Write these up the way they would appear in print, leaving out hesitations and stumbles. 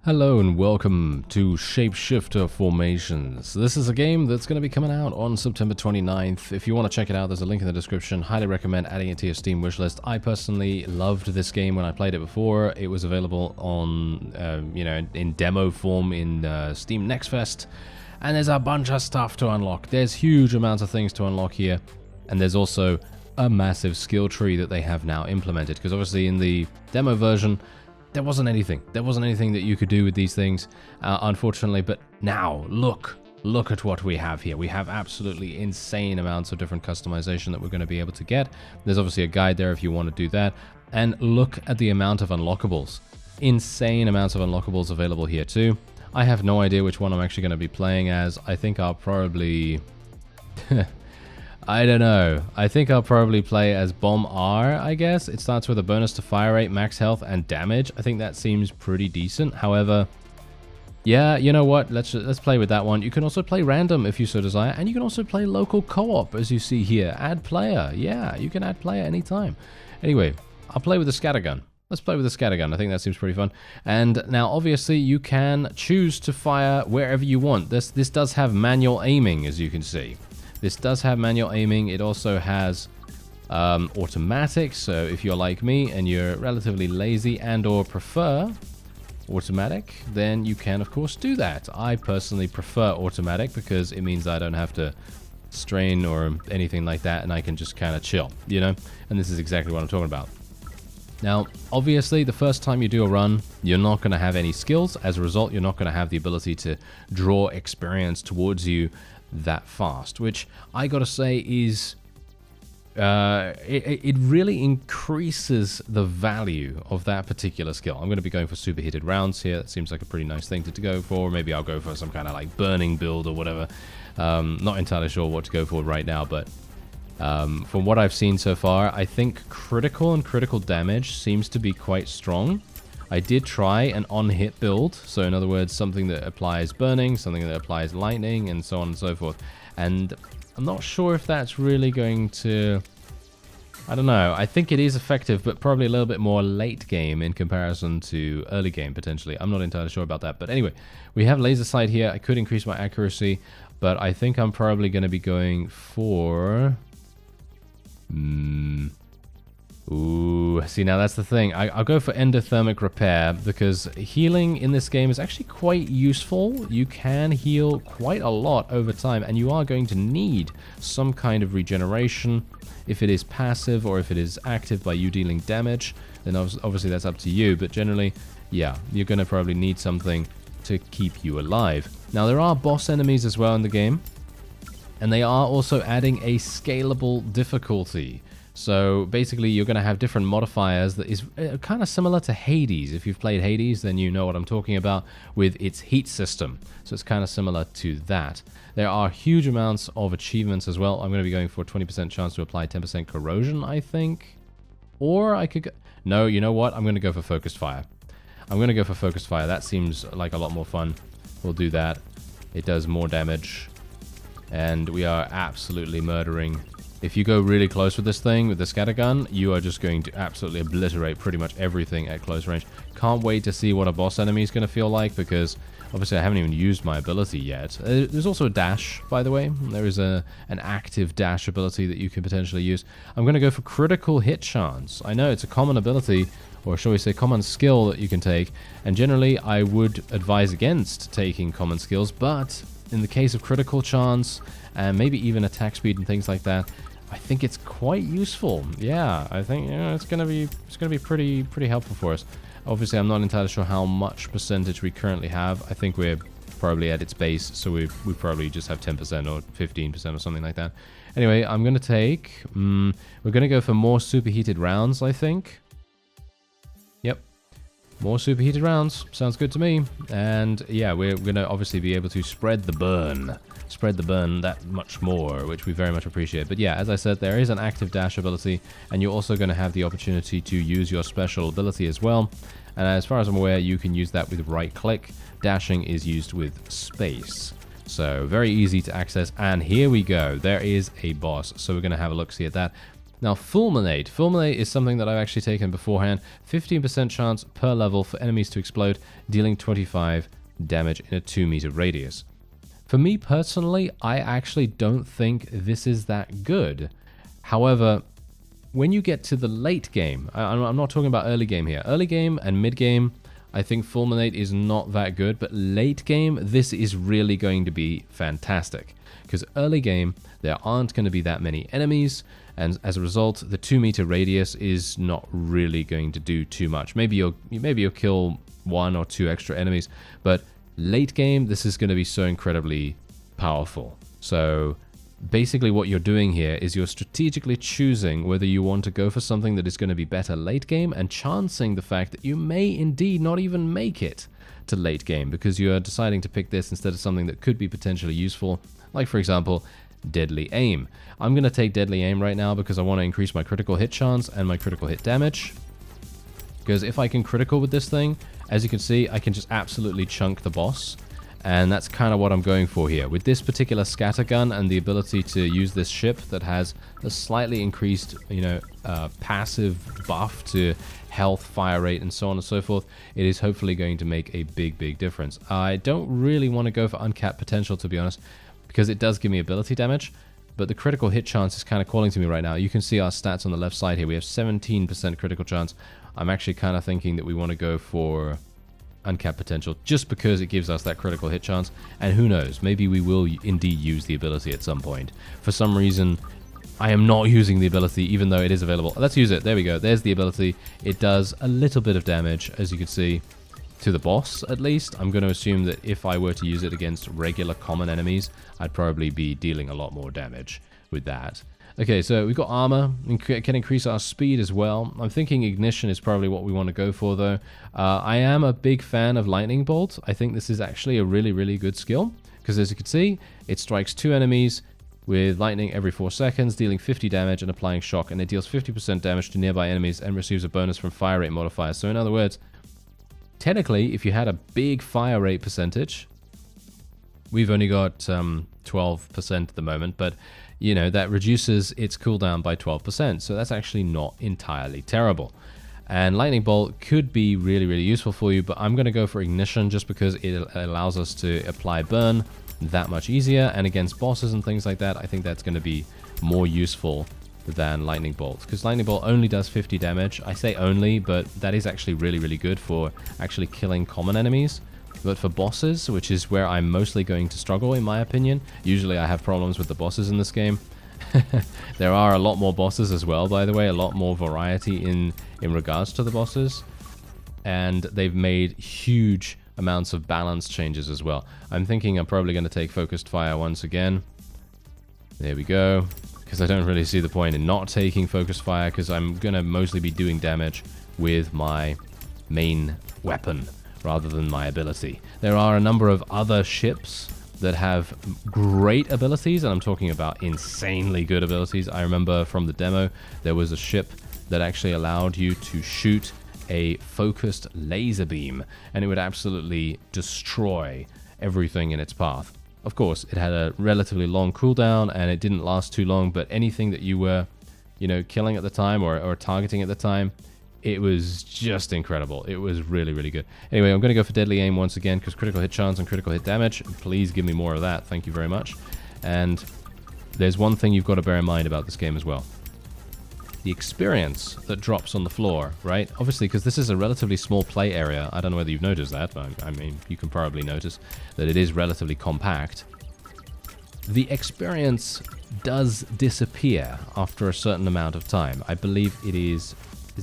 Hello and welcome to Shapeshifter Formations. This is a game that's going to be coming out on September 29th. If you want to check it out, there's a link in the description. Highly recommend adding it to your Steam wishlist. I personally loved this game when I played it before. It was available on, in demo form in Steam Next Fest. And there's a bunch of stuff to unlock. There's huge amounts of things to unlock here. And there's also a massive skill tree that they have now implemented. Because obviously in the demo version, there wasn't anything. There wasn't anything that you could do with these things, unfortunately. But now, look at what we have here. We have absolutely insane amounts of different customization that we're going to be able to get. There's obviously a guide there if you want to do that. And look at the amount of unlockables. Insane amounts of unlockables available here too. I have no idea which one I'm actually going to be playing as. I think I'll probably... I don't know. I think I'll probably play as Bomb R, I guess. It starts with a bonus to fire rate, max health, and damage. I think that seems pretty decent. However, yeah, you know what? Let's play with that one. You can also play random if you so desire, and you can also play local co-op, as you see here. Add player. Yeah, you can add player anytime. Anyway, I'll play with the scattergun. Let's play with the scattergun. I think that seems pretty fun. And now, obviously, you can choose to fire wherever you want. This does have manual aiming, as you can see. This does have manual aiming. It also has automatic, so if you're like me and you're relatively lazy and or prefer automatic, then you can of course do that. I personally prefer automatic because it means I don't have to strain or anything like that, and I can just kind of chill, you know? And this is exactly what I'm talking about. Now, obviously, the first time you do a run, you're not going to have any skills. As a result, you're not going to have the ability to draw experience towards you that fast, which I gotta say is it really increases the value of that particular skill. I'm going to be going for superheated rounds here. That seems like a pretty nice thing to go for. Maybe I'll go for some kind of like burning build or whatever. Not entirely sure what to go for right now, but from what I've seen so far, I think critical and critical damage seems to be quite strong. I did try an on-hit build, so in other words, something that applies burning, something that applies lightning, and so on and so forth. And I'm not sure if that's really going to... I don't know. I think it is effective, but probably a little bit more late game in comparison to early game, potentially. I'm not entirely sure about that. But anyway, we have laser sight here. I could increase my accuracy, but I think I'm probably going to be going for... Ooh, see, now that's the thing. I'll go for endothermic repair because healing in this game is actually quite useful. You can heal quite a lot over time, and you are going to need some kind of regeneration. If it is passive or if it is active by you dealing damage, then obviously that's up to you. But generally, yeah, you're going to probably need something to keep you alive. Now, there are boss enemies as well in the game, and they are also adding a scalable difficulty. So basically, you're going to have different modifiers that is kind of similar to Hades. If you've played Hades, then you know what I'm talking about with its heat system. So it's kind of similar to that. There are huge amounts of achievements as well. I'm going to be going for a 20% chance to apply 10% corrosion, I think. Or I could go... No, you know what? I'm going to go for focused fire. I'm going to go for focused fire. That seems like a lot more fun. We'll do that. It does more damage. And we are absolutely murdering... If you go really close with this thing, with the scattergun, you are just going to absolutely obliterate pretty much everything at close range. Can't wait to see what a boss enemy is going to feel like, because obviously I haven't even used my ability yet. There's also a dash, by the way. There is an active dash ability that you can potentially use. I'm going to go for critical hit chance. I know it's a common ability, or shall we say common skill that you can take, and generally I would advise against taking common skills, but in the case of critical chance, and maybe even attack speed and things like that, I think it's quite useful. Yeah, I think it's gonna be pretty helpful for us. Obviously, I'm not entirely sure how much percentage we currently have. I think we're probably at its base, so we probably just have 10% or 15% or something like that. Anyway, I'm gonna take. We're gonna go for more superheated rounds, I think. Yep. More superheated rounds. Sounds good to me. And yeah, we're going to obviously be able to spread the burn that much more, which we very much appreciate. But yeah, as I said, there is an active dash ability, and you're also going to have the opportunity to use your special ability as well. And as far as I'm aware, you can use that with right click. Dashing is used with space. So very easy to access. And here we go. There is a boss. So we're going to have a look-see at that. Now, Fulminate. Fulminate is something that I've actually taken beforehand. 15% chance per level for enemies to explode, dealing 25 damage in a 2-meter radius. For me personally, I actually don't think this is that good. However, when you get to the late game, I'm not talking about early game here. Early game and mid game, I think Fulminate is not that good, but late game, this is really going to be fantastic. Because early game, there aren't going to be that many enemies, and as a result, the 2-meter radius is not really going to do too much. Maybe you'll kill 1 or 2 extra enemies, but late game, this is going to be so incredibly powerful. So basically what you're doing here is you're strategically choosing whether you want to go for something that is going to be better late game and chancing the fact that you may indeed not even make it to late game because you're deciding to pick this instead of something that could be potentially useful, like for example, Deadly Aim. I'm going to take Deadly Aim right now because I want to increase my critical hit chance and my critical hit damage. Because if I can critical with this thing, as you can see, I can just absolutely chunk the boss. And that's kind of what I'm going for here. With this particular scattergun and the ability to use this ship that has a slightly increased, passive buff to health, fire rate, and so on and so forth, it is hopefully going to make a big, big difference. I don't really want to go for uncapped potential, to be honest, because it does give me ability damage, but the critical hit chance is kind of calling to me right now. You can see our stats on the left side here. We have 17% critical chance. I'm actually kind of thinking that we want to go for uncapped potential just because it gives us that critical hit chance, and who knows, maybe we will indeed use the ability at some point. For some reason, I am not using the ability even though it is available. Let's use it. There we go. There's the ability. It does a little bit of damage, as you can see, to the boss at least. I'm going to assume that if I were to use it against regular common enemies, I'd probably be dealing a lot more damage with that. Okay, so we've got armor, can increase our speed as well. I'm thinking ignition is probably what we want to go for though. I am a big fan of lightning bolt. I think this is actually a really, really good skill because as you can see, it strikes 2 enemies with lightning every 4 seconds, dealing 50 damage and applying shock, and it deals 50% damage to nearby enemies and receives a bonus from fire rate modifiers. So in other words, technically, if you had a big fire rate percentage, we've only got 12% at the moment, but you know, that reduces its cooldown by 12%, so that's actually not entirely terrible. And Lightning Bolt could be really, really useful for you, but I'm going to go for Ignition just because it allows us to apply burn that much easier, and against bosses and things like that, I think that's going to be more useful than Lightning Bolt, because Lightning Bolt only does 50 damage. I say only, but that is actually really, really good for actually killing common enemies. But for bosses, which is where I'm mostly going to struggle in my opinion, usually I have problems with the bosses in this game. There are a lot more bosses as well, by the way, a lot more variety in regards to the bosses. And they've made huge amounts of balance changes as well. I'm thinking I'm probably going to take Focused Fire once again. There we go. Because I don't really see the point in not taking Focused Fire, because I'm going to mostly be doing damage with my main weapon rather than my ability. There are a number of other ships that have great abilities, and I'm talking about insanely good abilities. I remember from the demo, there was a ship that actually allowed you to shoot a focused laser beam, and it would absolutely destroy everything in its path. Of course, it had a relatively long cooldown, and it didn't last too long, but anything that you were, killing at the time or targeting at the time, it was just incredible. It was really, really good. Anyway, I'm going to go for Deadly Aim once again because critical hit chance and critical hit damage. Please give me more of that. Thank you very much. And there's one thing you've got to bear in mind about this game as well. The experience that drops on the floor, right? Obviously, because this is a relatively small play area. I don't know whether you've noticed that, but I mean, you can probably notice that it is relatively compact. The experience does disappear after a certain amount of time. I believe it is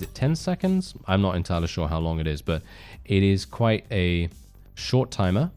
it 10 seconds? I'm not entirely sure how long it is, but it is quite a short timer.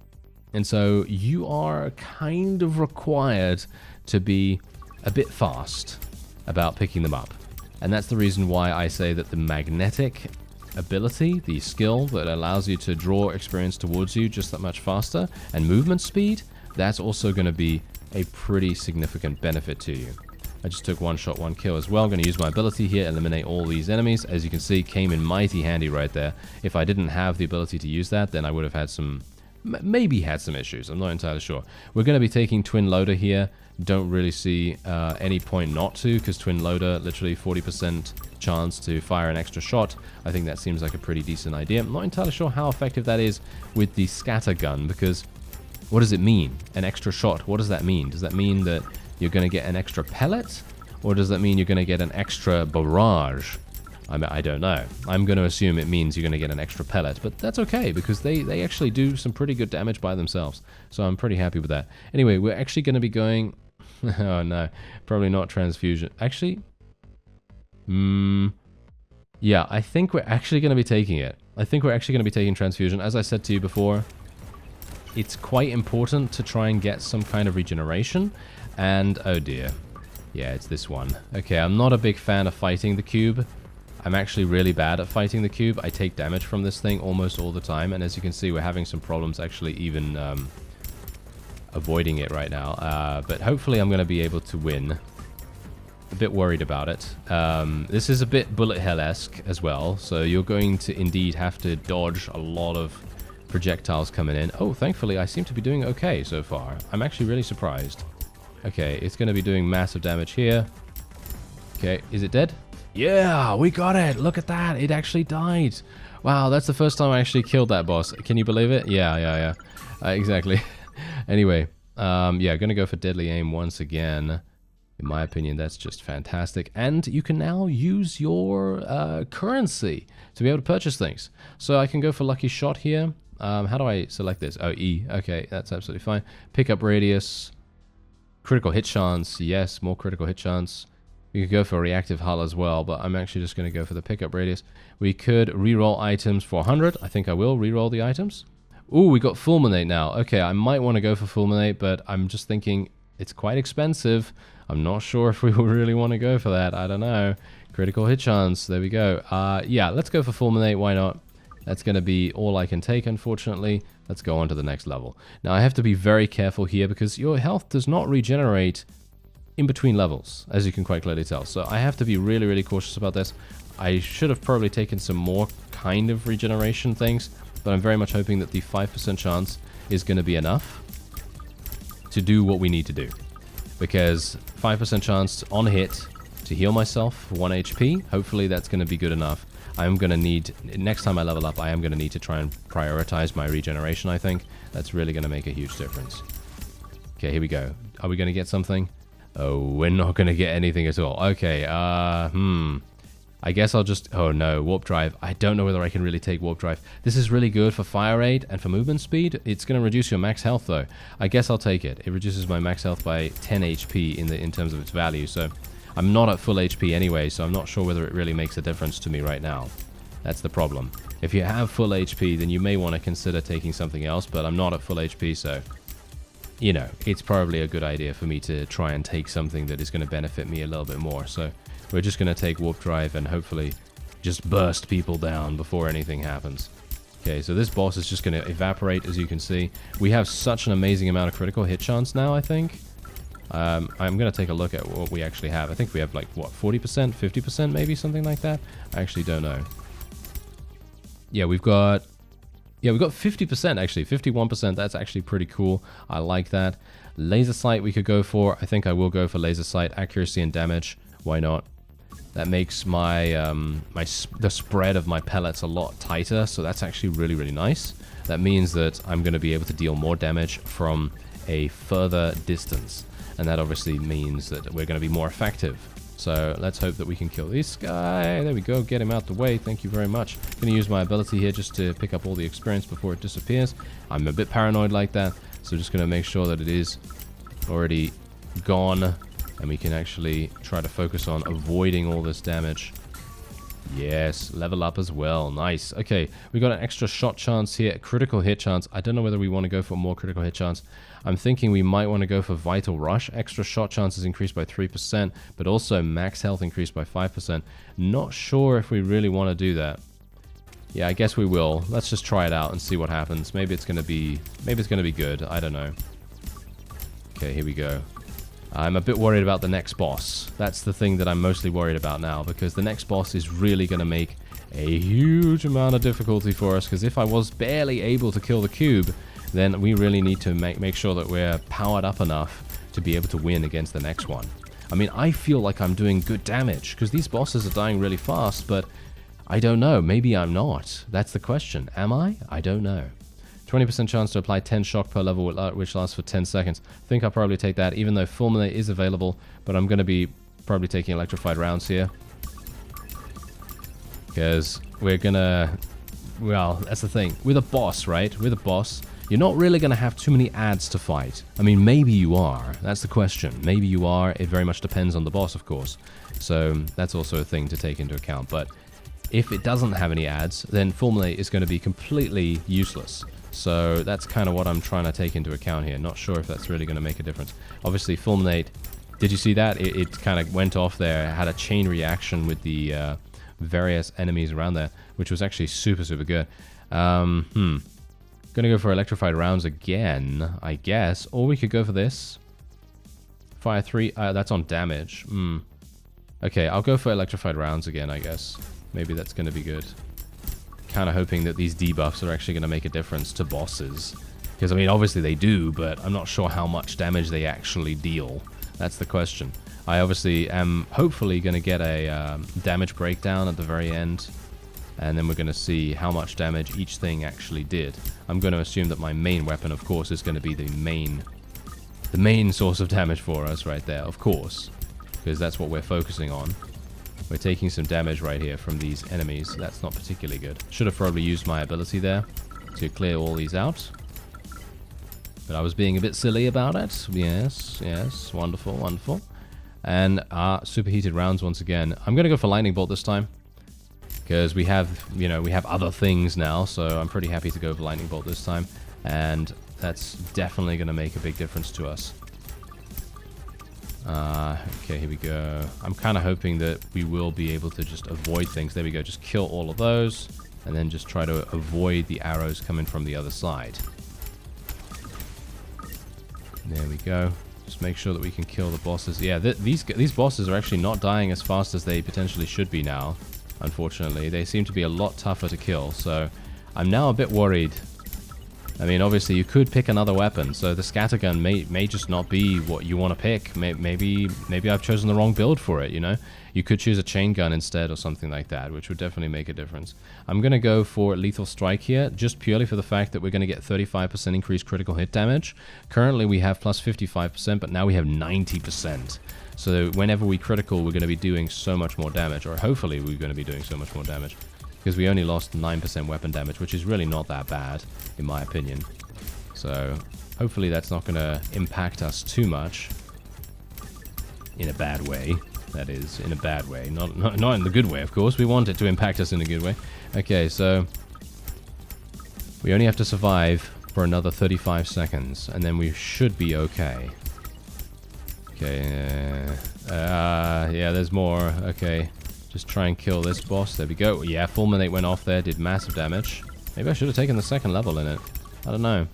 And so you are kind of required to be a bit fast about picking them up. And that's the reason why I say that the magnetic ability, the skill that allows you to draw experience towards you just that much faster, and movement speed, that's also going to be a pretty significant benefit to you. I just took one shot, one kill as well. I'm going to use my ability here, eliminate all these enemies. As you can see, came in mighty handy right there. If I didn't have the ability to use that, then I would have had some maybe had some issues. I'm not entirely sure. We're going to be taking twin loader here. Don't really see any point not to, because twin loader, literally 40% chance to fire an extra shot. I think that seems like a pretty decent idea. I'm not entirely sure how effective that is with the scatter gun, because what does it mean? An extra shot, what does that mean? Does that mean that you're going to get an extra pellet? Or does that mean you're going to get an extra barrage? I don't know. I'm going to assume it means you're going to get an extra pellet, but that's okay, because they actually do some pretty good damage by themselves. So I'm pretty happy with that. Anyway, we're actually going to be going... oh no, probably not transfusion. Actually, yeah, I think we're actually going to be taking it. I think we're actually going to be taking transfusion. As I said to you before, it's quite important to try and get some kind of regeneration. And, oh dear. Yeah, it's this one. Okay, I'm not a big fan of fighting the cube. I'm actually really bad at fighting the cube. I take damage from this thing almost all the time. And as you can see, we're having some problems actually even avoiding it right now. But hopefully I'm going to be able to win. A bit worried about it. This is a bit bullet hell-esque as well. So you're going to indeed have to dodge a lot of projectiles coming in. Oh, thankfully I seem to be doing okay so far. I'm actually really surprised. Okay, it's going to be doing massive damage here. Okay, is it dead? Yeah, we got it. Look at that. It actually died. Wow, that's the first time I actually killed that boss. Can you believe it? Yeah. Exactly. Anyway, yeah, going to go for deadly aim once again. In my opinion, that's just fantastic. And you can now use your currency to be able to purchase things. So I can go for lucky shot here. How do I select this? Oh, E. Okay, that's absolutely fine. Pickup radius. Critical hit chance. Yes, more critical hit chance. We could go for reactive hull as well, but I'm actually just going to go for the pickup radius. We could reroll items for 100. I think I will reroll the items. Ooh, we got fulminate now. Okay, I might want to go for fulminate, but I'm just thinking it's quite expensive. I'm not sure if we really want to go for that. I don't know. Critical hit chance. There we go. Yeah, let's go for fulminate. Why not? That's going to be all I can take, unfortunately. Let's go on to the next level. Now, I have to be very careful here because your health does not regenerate in between levels, as you can quite clearly tell. So I have to be really, really cautious about this. I should have probably taken some more kind of regeneration things, but I'm very much hoping that the 5% chance is going to be enough to do what we need to do. Because 5% chance on hit to heal myself for 1 HP, hopefully that's going to be good enough. I'm going to need, next time I level up, I am going to need to try and prioritize my regeneration, I think. That's really going to make a huge difference. Okay, here we go. Are we going to get something? Oh, we're not going to get anything at all. Okay, I guess I'll just... Oh no, warp drive. I don't know whether I can really take warp drive. This is really good for fire rate and for movement speed. It's going to reduce your max health though. I guess I'll take it. It reduces my max health by 10 HP in terms of its value. So I'm not at full HP anyway, so I'm not sure whether it really makes a difference to me right now. That's the problem. If you have full HP, then you may want to consider taking something else, but I'm not at full HP, so... You know, it's probably a good idea for me to try and take something that is going to benefit me a little bit more. So we're just going to take warp drive and hopefully just burst people down before anything happens. Okay, so this boss is just going to evaporate, as you can see. We have such an amazing amount of critical hit chance now, I think. I'm going to take a look at what we actually have. I think we have like, what, 40%, 50% maybe, something like that? I actually don't know. Yeah, we've got 50% actually, 51%. That's actually pretty cool. I like that. Laser sight we could go for. I think I will go for laser sight, accuracy and damage. Why not? That makes my the spread of my pellets a lot tighter, so that's actually really, really nice. That means that I'm going to be able to deal more damage from a further distance, and that obviously means that we're going to be more effective. So let's hope that we can kill this guy. There we go. Get him out the way. Thank you very much. I'm going to use my ability here just to pick up all the experience before it disappears. I'm a bit paranoid like that, so just going to make sure that it is already gone, and we can actually try to focus on avoiding all this damage. Yes, level up as well. Nice. Okay, we got an extra shot chance here, critical hit chance. I don't know whether we want to go for more critical hit chance. I'm thinking we might want to go for vital rush. Extra shot chances increased by 3%, but also max health increased by 5%. Not sure if we really want to do that. Yeah, I guess we will. Let's just try it out and see what happens. Maybe it's going to be good. I don't know. Okay, here we go. I'm a bit worried about the next boss. That's the thing that I'm mostly worried about now, because the next boss is really going to make a huge amount of difficulty for us, because if I was barely able to kill the cube, then we really need to make sure that we're powered up enough to be able to win against the next one. I mean, I feel like I'm doing good damage, because these bosses are dying really fast, but I don't know. Maybe I'm not. That's the question. Am I? I don't know. 20% chance to apply 10 shock per level, which lasts for 10 seconds. I think I'll probably take that, even though Fulminate is available, but I'm going to be probably taking electrified rounds here. Because we're going to... Well, that's the thing. With a boss, right? With a boss, you're not really going to have too many ads to fight. I mean, maybe you are. That's the question. Maybe you are. It very much depends on the boss, of course. So that's also a thing to take into account. But if it doesn't have any ads, then Fulminate is going to be completely useless. So that's kind of what I'm trying to take into account here. Not sure if that's really going to make a difference. Obviously, Fulminate, did you see that? It kind of went off there. It had a chain reaction with the various enemies around there, which was actually super, super good. Gonna go for electrified rounds again, I guess. Or we could go for this. Fire 3, that's on damage. Okay, I'll go for electrified rounds again, I guess. Maybe that's gonna be good. Kind of hoping that these debuffs are actually gonna make a difference to bosses. Because, I mean, obviously they do, but I'm not sure how much damage they actually deal. That's the question. I obviously am hopefully gonna get a damage breakdown at the very end. And then we're going to see how much damage each thing actually did. I'm going to assume that my main weapon, of course, is going to be the main source of damage for us right there, of course. Because that's what we're focusing on. We're taking some damage right here from these enemies. That's not particularly good. Should have probably used my ability there to clear all these out. But I was being a bit silly about it. Yes, yes. Wonderful, wonderful. And superheated rounds once again. I'm going to go for lightning bolt this time. Because we have, you know, we have other things now, so I'm pretty happy to go for lightning bolt this time, and that's definitely going to make a big difference to us. Okay, here we go. I'm kind of hoping that we will be able to just avoid things. There we go, just kill all of those, and then just try to avoid the arrows coming from the other side. There we go. Just make sure that we can kill the bosses. Yeah, these bosses are actually not dying as fast as they potentially should be now. Unfortunately, they seem to be a lot tougher to kill, so I'm now a bit worried. I mean, obviously, you could pick another weapon, so the scattergun may just not be what you want to pick. Maybe I've chosen the wrong build for it, you know? You could choose a chain gun instead or something like that, which would definitely make a difference. I'm going to go for Lethal Strike here, just purely for the fact that we're going to get 35% increased critical hit damage. Currently, we have plus 55%, but now we have 90%. So whenever we critical, we're going to be doing so much more damage, or hopefully we're going to be doing so much more damage, because we only lost 9% weapon damage, which is really not that bad, in my opinion. So hopefully that's not going to impact us too much, in a bad way. That is, in a bad way, not in the good way, of course. We want it to impact us in a good way. Okay, so we only have to survive for another 35 seconds, and then we should be okay. Okay, yeah, there's more. Okay, just try and kill this boss. There we go. Yeah, Fulminate went off there, did massive damage. Maybe I should have taken the second level in it. I don't know.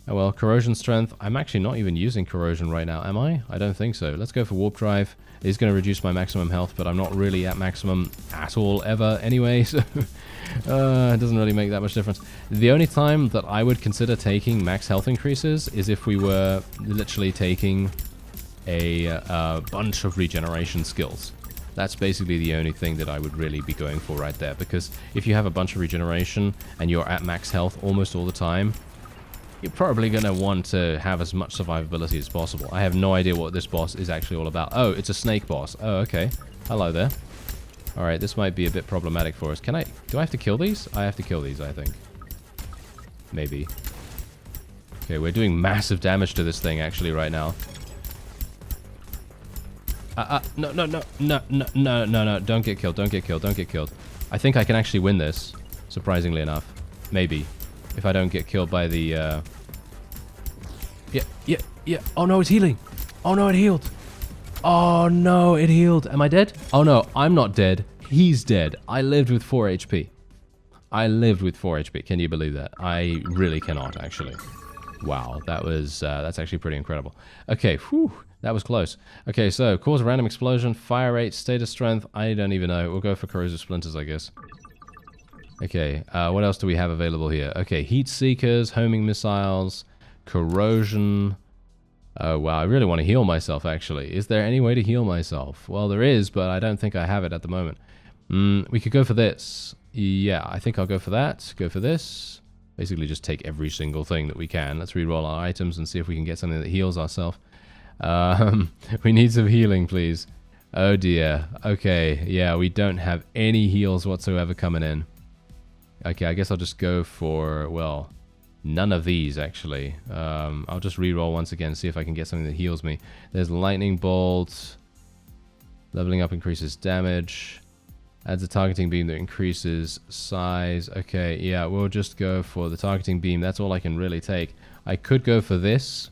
Oh well, Corrosion Strength. I'm actually not even using Corrosion right now, am I? I don't think so. Let's go for Warp Drive. It is going to reduce my maximum health, but I'm not really at maximum at all ever anyway, so it doesn't really make that much difference. The only time that I would consider taking max health increases is if we were literally taking a bunch of regeneration skills. That's basically the only thing that I would really be going for right there, because if you have a bunch of regeneration and you're at max health almost all the time, you're probably going to want to have as much survivability as possible. I have no idea what this boss is actually all about. Oh, it's a snake boss. Oh, okay. Hello there. Alright, this might be a bit problematic for us. Do I have to kill these? I have to kill these, I think. Maybe. Okay, we're doing massive damage to this thing actually right now. No, don't get killed, don't get killed, don't get killed. I think I can actually win this, surprisingly enough. Maybe. If I don't get killed by the, Yeah. Oh no, it's healing. Oh no, it healed. Oh no, it healed. Am I dead? Oh no, I'm not dead. He's dead. I lived with 4 HP. I lived with 4 HP. Can you believe that? I really cannot, actually. Wow, that was, that's actually pretty incredible. Okay, whew. That was close. Okay, so cause a random explosion, fire rate, status strength, I don't even know. We'll go for corrosive splinters, I guess. Okay, what else do we have available here? Okay, heat seekers, homing missiles, corrosion. Oh, wow, I really want to heal myself, actually. Is there any way to heal myself? Well, there is, but I don't think I have it at the moment. We could go for this. Yeah, I think I'll go for that. Go for this. Basically, just take every single thing that we can. Let's reroll our items and see if we can get something that heals ourselves. We need some healing, please. Oh, dear. Okay, yeah, we don't have any heals whatsoever coming in. Okay, I guess I'll just go for, well, none of these, actually. I'll just reroll once again, see if I can get something that heals me. There's lightning bolt. Leveling up increases damage. Adds a targeting beam that increases size. Okay, yeah, we'll just go for the targeting beam. That's all I can really take. I could go for this.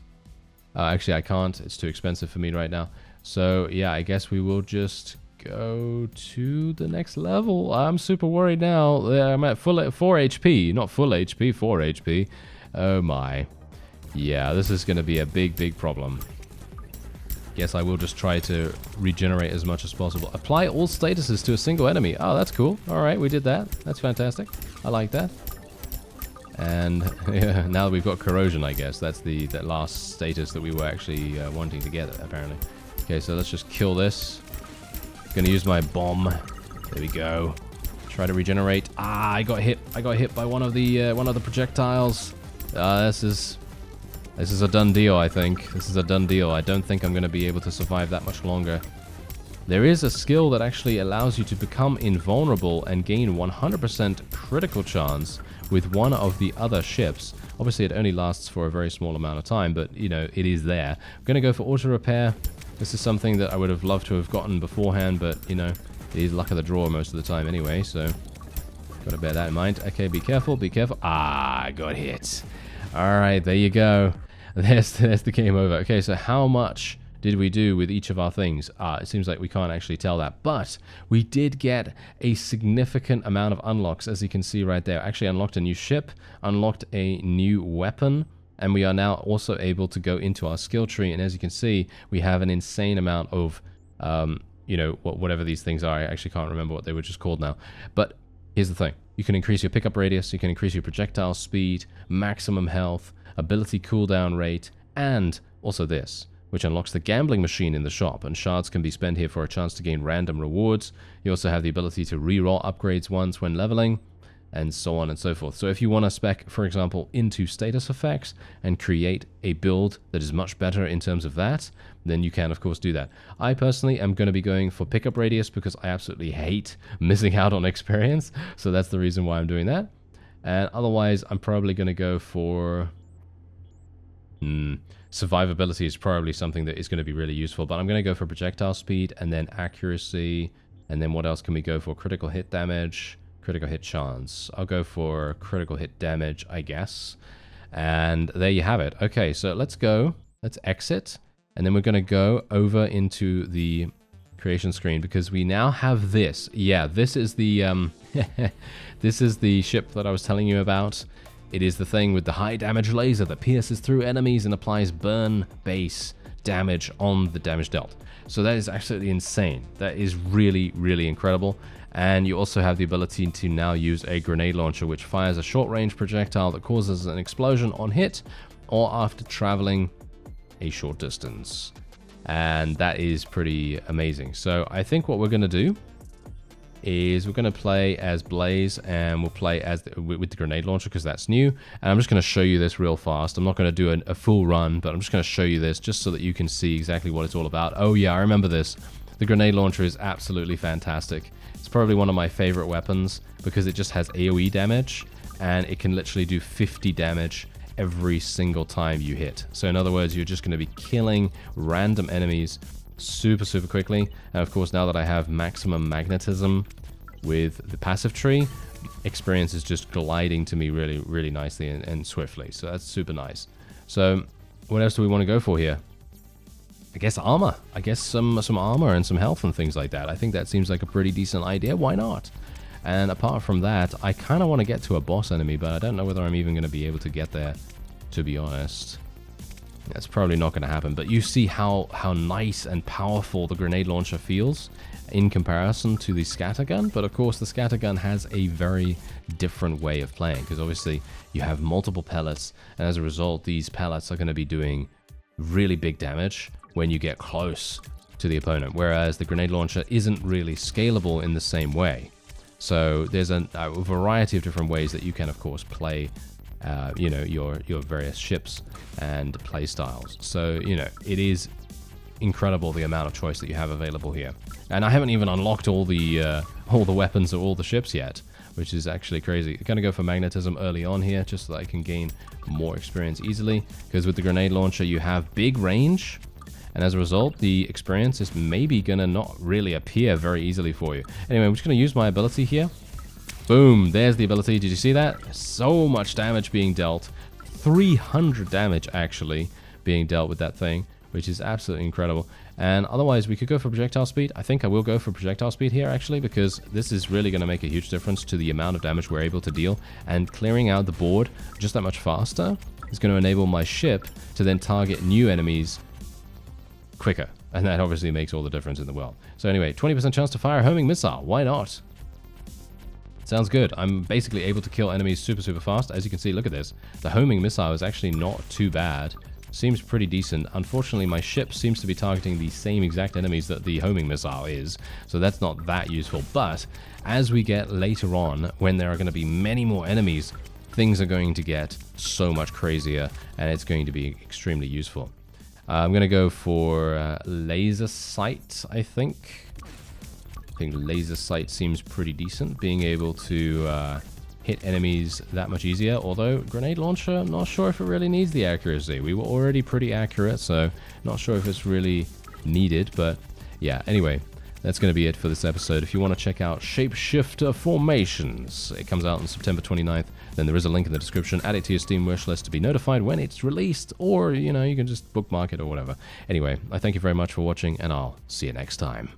Actually, I can't. It's too expensive for me right now. So, yeah, I guess we will just go to the next level. I'm super worried now. I'm at 4 HP. Not full HP, 4 HP. Oh, my. Yeah, this is going to be a big problem. Guess I will just try to regenerate as much as possible. Apply all statuses to a single enemy. Oh, that's cool. All right, we did that. That's fantastic. I like that. And yeah, now that we've got corrosion, I guess that's that last status that we were actually wanting to get, apparently. Okay, so let's just kill this. Gonna use my bomb. There we go. Try to regenerate. Ah, I got hit. I got hit by one of the projectiles. This is a done deal, I think. This is a done deal. I don't think I'm gonna be able to survive that much longer. There is a skill that actually allows you to become invulnerable and gain 100% critical chance with one of the other ships. Obviously, it only lasts for a very small amount of time, but, you know, it is there. I'm going to go for auto repair. This is something that I would have loved to have gotten beforehand, but, you know, it is luck of the draw most of the time anyway, so got to bear that in mind. Okay, be careful, be careful. Ah, I got hit. All right, there you go. There's the game over. Okay, so how much did we do with each of our things? It seems like we can't actually tell that, but we did get a significant amount of unlocks, as you can see right there. Actually unlocked a new ship, unlocked a new weapon, and we are now also able to go into our skill tree, and as you can see, we have an insane amount of, you know, whatever these things are. I actually can't remember what they were just called now, but here's the thing. You can increase your pickup radius, you can increase your projectile speed, maximum health, ability cooldown rate, and also this, which unlocks the gambling machine in the shop, and shards can be spent here for a chance to gain random rewards. You also have the ability to reroll upgrades once when leveling, and so on and so forth. So if you want to spec, for example, into status effects and create a build that is much better in terms of that, then you can, of course, do that. I personally am going to be going for pickup radius because I absolutely hate missing out on experience, so that's the reason why I'm doing that. And otherwise, I'm probably going to go for... survivability is probably something that is going to be really useful, but I'm going to go for projectile speed and then accuracy, and then what else can we go for? Critical hit damage, critical hit chance. I'll go for critical hit damage, I guess. And there you have it. Okay, so let's go. Let's exit, and then we're going to go over into the creation screen because we now have this. Yeah, this is the this is the ship that I was telling you about. It is the thing with the high damage laser that pierces through enemies and applies burn base damage on the damage dealt. So that is absolutely insane. That is really, really incredible. And you also have the ability to now use a grenade launcher, which fires a short-range projectile that causes an explosion on hit or after traveling a short distance. And that is pretty amazing. So I think what we're going to do is we're going to play as Blaze, and we'll play as with the grenade launcher because that's new. And I'm just going to show you this real fast. I'm not going to do a full run, but I'm just going to show you this just so that you can see exactly what it's all about. Oh yeah, I remember this. The grenade launcher is absolutely fantastic. It's probably one of my favorite weapons because it just has AoE damage, and it can literally do 50 damage every single time you hit. So in other words, you're just going to be killing random enemies super quickly. And of course, now that I have maximum magnetism with the passive tree, experience is just gliding to me really nicely and swiftly. So that's super nice. So what else do we want to go for here? I guess armor. I guess some armor and some health and things like that. I think that seems like a pretty decent idea. Why not? And apart from that, I kind of want to get to a boss enemy, but I don't know whether I'm even going to be able to get there, to be honest. That's probably not going to happen, but you see how nice and powerful the grenade launcher feels in comparison to the scattergun. But of course, the scattergun has a very different way of playing, because obviously you have multiple pellets, and as a result, these pellets are going to be doing really big damage when you get close to the opponent, whereas the grenade launcher isn't really scalable in the same way. So there's a variety of different ways that you can, of course, play you know, your various ships and play styles. So, you know, it is incredible the amount of choice that you have available here. And I haven't even unlocked all the weapons or all the ships yet, which is actually crazy. I'm gonna go for magnetism early on here, just so that I can gain more experience easily, because with the grenade launcher you have big range, and as a result the experience is maybe gonna not really appear very easily for you. Anyway, I'm just gonna use my ability here. Boom, there's the ability. Did you see that? So much damage being dealt. 300 damage actually being dealt with that thing, which is absolutely incredible. And otherwise, we could go for projectile speed. I think I will go for projectile speed here, actually, because this is really going to make a huge difference to the amount of damage we're able to deal. And clearing out the board just that much faster is going to enable my ship to then target new enemies quicker. And that obviously makes all the difference in the world. So anyway, 20% chance to fire a homing missile. Why not? Sounds good. I'm basically able to kill enemies super fast. As you can see, look at this. The homing missile is actually not too bad. Seems pretty decent. Unfortunately, my ship seems to be targeting the same exact enemies that the homing missile is, so that's not that useful. But as we get later on, when there are going to be many more enemies, things are going to get so much crazier, and it's going to be extremely useful. I'm going to go for laser sight, I think. I think laser sight seems pretty decent, being able to hit enemies that much easier, although grenade launcher, I'm not sure if it really needs the accuracy. We were already pretty accurate, so not sure if it's really needed, but yeah, anyway, that's going to be it for this episode. If you want to check out Shapeshifter Formations, it comes out on September 29th, then there is a link in the description. Add it to your Steam wish list to be notified when it's released, or, you know, you can just bookmark it or whatever. Anyway, I thank you very much for watching, and I'll see you next time.